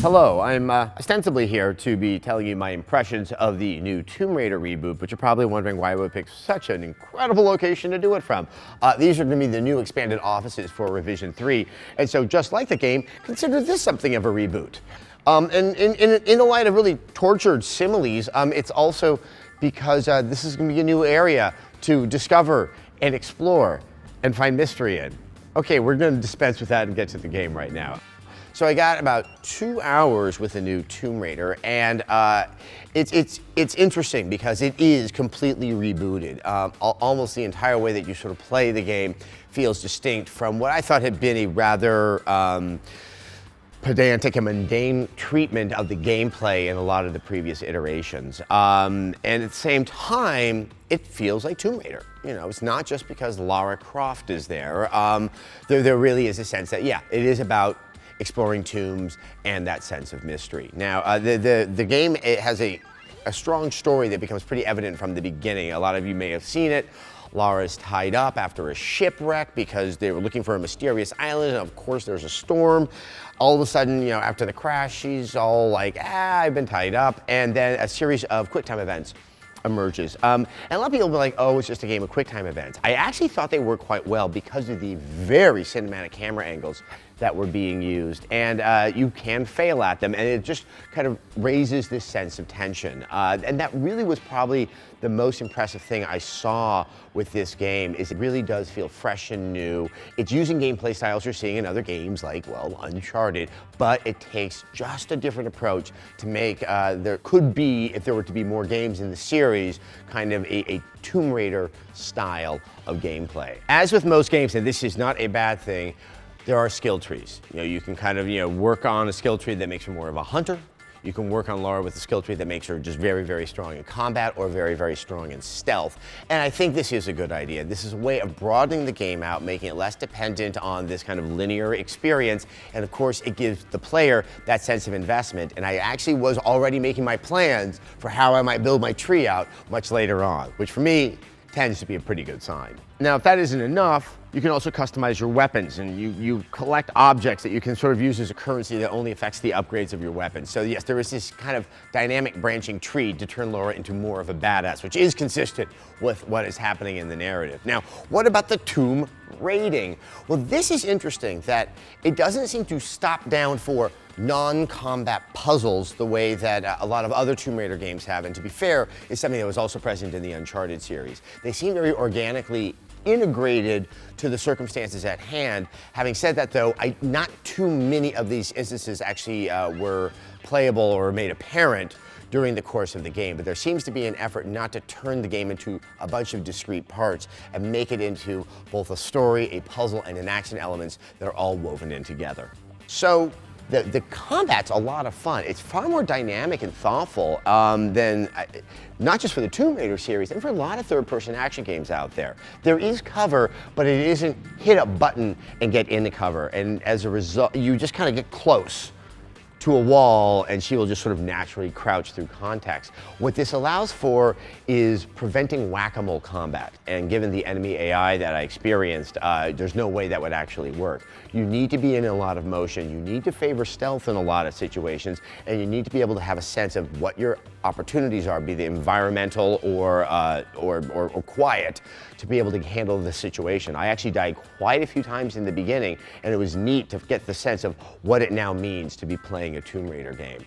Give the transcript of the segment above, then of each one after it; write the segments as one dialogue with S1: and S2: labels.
S1: Hello, I'm ostensibly here to be telling you my impressions of the new Tomb Raider reboot, but you're probably wondering why I would pick such an incredible location to do it from. These are going to be the new expanded offices for Revision 3, and so just like the game, consider this something of a reboot. And in the light of really tortured similes, it's also because this is going to be a new area to discover and explore and find mystery in. Okay, we're going to dispense with that and get to the game right now. So I got about 2 hours with the new Tomb Raider, and it's interesting because it is completely rebooted. Almost the entire way that you sort of play the game feels distinct from what I thought had been a rather pedantic and mundane treatment of the gameplay in a lot of the previous iterations. And at the same time, it feels like Tomb Raider. You know, it's not just because Lara Croft is there. There really is a sense that, yeah, it is about exploring tombs and that sense of mystery. Now, the game, it has a strong story that becomes pretty evident from the beginning. A lot of you may have seen it. Lara's tied up after a shipwreck because they were looking for a mysterious island, and of course there's a storm. All of a sudden, you know, after the crash, she's all like, I've been tied up, and then a series of QuickTime events emerges. And a lot of people will be like, oh, it's just a game of QuickTime events. I actually thought they worked quite well because of the very cinematic camera angles that were being used, and you can fail at them, and it just kind of raises this sense of tension. And that really was probably the most impressive thing I saw with this game, is it really does feel fresh and new. It's using gameplay styles you're seeing in other games like, well, Uncharted, but it takes just a different approach to make, there could be, if there were to be more games in the series, kind of a Tomb Raider style of gameplay. As with most games, and this is not a bad thing, there are skill trees. You know, you can kind of, work on a skill tree that makes you more of a hunter. You can work on Lara with a skill tree that makes her just very, very strong in combat or very, very strong in stealth. And I think this is a good idea. This is a way of broadening the game out, making it less dependent on this kind of linear experience. And of course, it gives the player that sense of investment. And I actually was already making my plans for how I might build my tree out much later on, which for me tends to be a pretty good sign. Now, if that isn't enough, you can also customize your weapons, and you collect objects that you can sort of use as a currency that only affects the upgrades of your weapons. So yes, there is this kind of dynamic branching tree to turn Lara into more of a badass, which is consistent with what is happening in the narrative. Now, what about the tomb raiding? Well, this is interesting that it doesn't seem to stop down for non-combat puzzles the way that a lot of other Tomb Raider games have, and to be fair, is something that was also present in the Uncharted series. They seem very organically integrated to the circumstances at hand. Having said that, though, not too many of these instances actually were playable or made apparent during the course of the game, but there seems to be an effort not to turn the game into a bunch of discrete parts and make it into both a story, a puzzle, and an action elements that are all woven in together. So the combat's a lot of fun. It's far more dynamic and thoughtful than, not just for the Tomb Raider series, and for a lot of third-person action games out there. There is cover, but it isn't hit a button and get in the cover. And as a result, you just kind of get close to a wall, and she will just sort of naturally crouch through context. What this allows for is preventing whack-a-mole combat. And given the enemy AI that I experienced, there's no way that would actually work. You need to be in a lot of motion, you need to favor stealth in a lot of situations, and you need to be able to have a sense of what your opportunities are, be they environmental or quiet, to be able to handle the situation. I actually died quite a few times in the beginning, and it was neat to get the sense of what it now means to be playing a Tomb Raider game.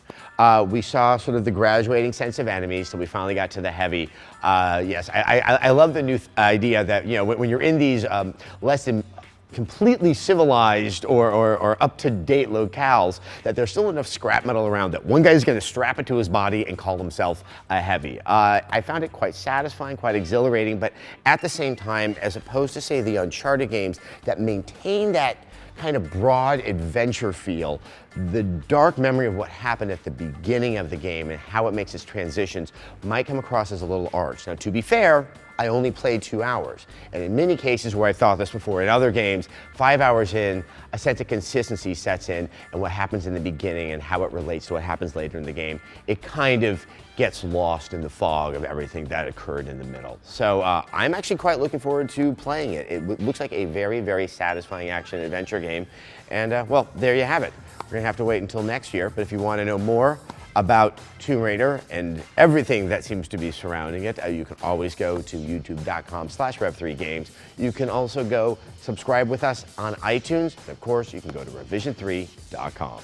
S1: We saw sort of the graduating sense of enemies, so we finally got to the heavy. Yes, I love the new idea that, when you're in these less than completely civilized or up-to-date locales, that there's still enough scrap metal around that one guy's going to strap it to his body and call himself a heavy. I found it quite satisfying, quite exhilarating, but at the same time, as opposed to, say, the Uncharted games that maintain that kind of broad adventure feel, the dark memory of what happened at the beginning of the game and how it makes its transitions might come across as a little arch. Now, to be fair, I only played 2 hours. And in many cases where I thought this before, in other games, 5 hours in, a sense of consistency sets in, and what happens in the beginning and how it relates to what happens later in the game, it kind of gets lost in the fog of everything that occurred in the middle. So I'm actually quite looking forward to playing it. It looks like a very, very satisfying action-adventure game. And well, there you have it. We're gonna have to wait until next year, but if you want to know more about Tomb Raider and everything that seems to be surrounding it, you can always go to youtube.com/rev3games. You can also go subscribe with us on iTunes, and of course, you can go to revision3.com.